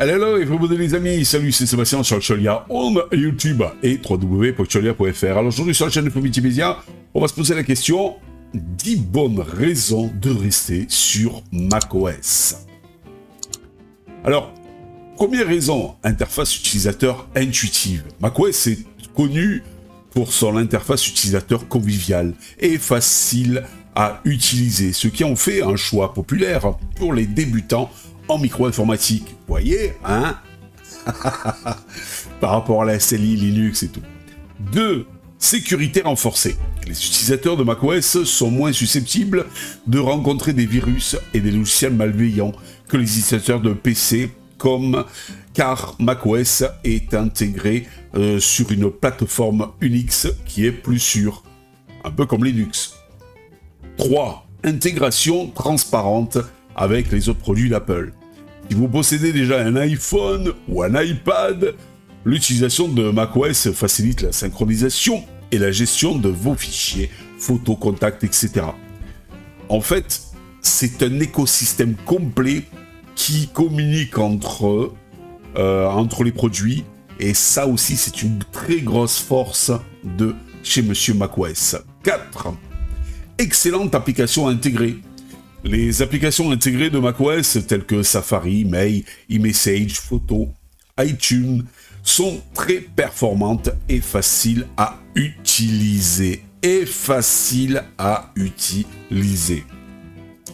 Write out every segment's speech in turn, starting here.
Hello et bienvenue les amis, salut, c'est Sébastien sur Actualia on YouTube et www.actualia.fr. Alors aujourd'hui sur la chaîne de Multimédia, on va se poser la question 10 bonnes raisons de rester sur macOS. Alors, première raison, interface utilisateur intuitive. macOS est connu pour son interface utilisateur conviviale et facile à utiliser, ce qui en fait un choix populaire pour les débutants en micro-informatique. Vous voyez, hein? Par rapport à la SLI, Linux et tout. 2. Sécurité renforcée. Les utilisateurs de macOS sont moins susceptibles de rencontrer des virus et des logiciels malveillants que les utilisateurs de PC, car macOS est intégré sur une plateforme Unix qui est plus sûre, un peu comme Linux. 3. Intégration transparente avec les autres produits d'Apple. Si vous possédez déjà un iPhone ou un iPad, l'utilisation de macOS facilite la synchronisation et la gestion de vos fichiers, photos, contacts, etc. En fait, c'est un écosystème complet qui communique entre les produits, et ça aussi c'est une très grosse force de chez Monsieur macOS. 4. Excellente application intégrée. Les applications intégrées de macOS telles que Safari, Mail, eMessage, Photos, iTunes sont très performantes et faciles à utiliser.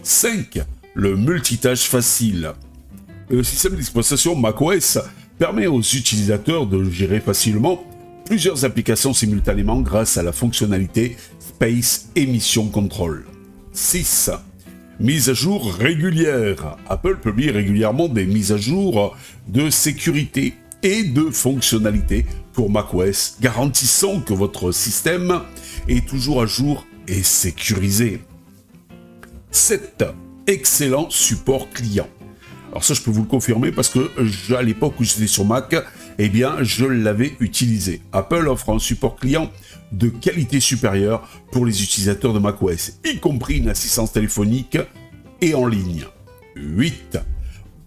5. Le multitâche facile. Le système d'exploitation macOS permet aux utilisateurs de gérer facilement plusieurs applications simultanément grâce à la fonctionnalité Space Emission Control. 6. Mise à jour régulière. Apple publie régulièrement des mises à jour de sécurité et de fonctionnalités pour macOS, garantissant que votre système est toujours à jour et sécurisé. 7. Excellent support client. Alors ça, je peux vous le confirmer parce que à l'époque où j'étais sur Mac, eh bien, je l'avais utilisé. Apple offre un support client de qualité supérieure pour les utilisateurs de macOS, y compris une assistance téléphonique et en ligne. 8.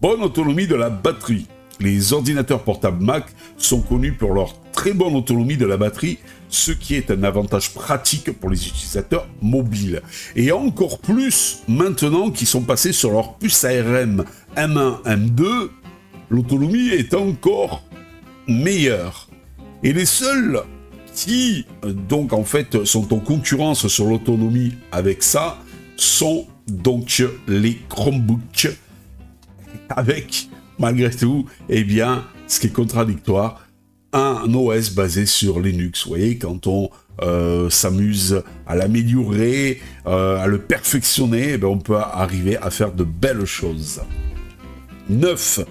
Bonne autonomie de la batterie. Les ordinateurs portables Mac sont connus pour leur très bonne autonomie de la batterie, ce qui est un avantage pratique pour les utilisateurs mobiles. Et encore plus maintenant qu'ils sont passés sur leur puce ARM M1, M2, l'autonomie est encore meilleure. Et les seuls qui, donc en fait, sont en concurrence sur l'autonomie avec ça, sont donc les Chromebooks, avec, malgré tout, eh bien, ce qui est contradictoire, un OS basé sur Linux. Vous voyez, quand on s'amuse à l'améliorer, à le perfectionner, eh bien, on peut arriver à faire de belles choses. 9.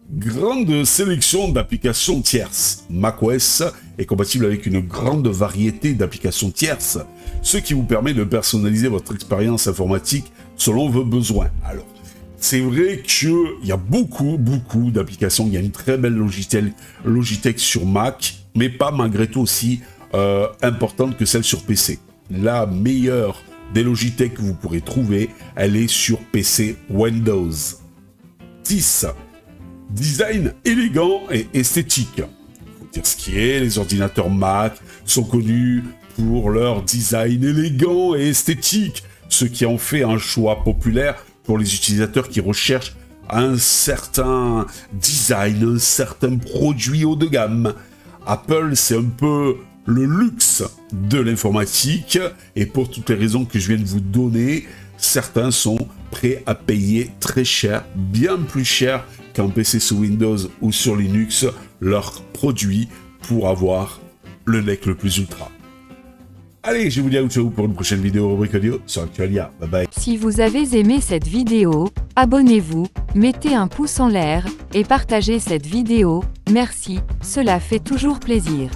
Grande sélection d'applications tierces. macOS est compatible avec une grande variété d'applications tierces, ce qui vous permet de personnaliser votre expérience informatique selon vos besoins. Alors, c'est vrai qu'il y a beaucoup d'applications. Il y a une très belle Logitech sur Mac, mais pas malgré tout aussi importante que celle sur PC. La meilleure des Logitech que vous pourrez trouver, elle est sur PC Windows. 10. Design élégant et esthétique. Faut dire ce qui est, les ordinateurs Mac sont connus pour leur design élégant et esthétique, ce qui en fait un choix populaire pour les utilisateurs qui recherchent un certain design, un certain produit haut de gamme. Apple, c'est un peu le luxe de l'informatique, et pour toutes les raisons que je viens de vous donner, certains sont prêts à payer très cher, bien plus cher qu'un PC sous Windows ou sur Linux, leurs produits pour avoir le nec le plus ultra. Allez, je vous dis à ciao pour une prochaine vidéo rubrique audio sur Actualia. Bye bye. Si vous avez aimé cette vidéo, abonnez-vous, mettez un pouce en l'air et partagez cette vidéo. Merci, cela fait toujours plaisir.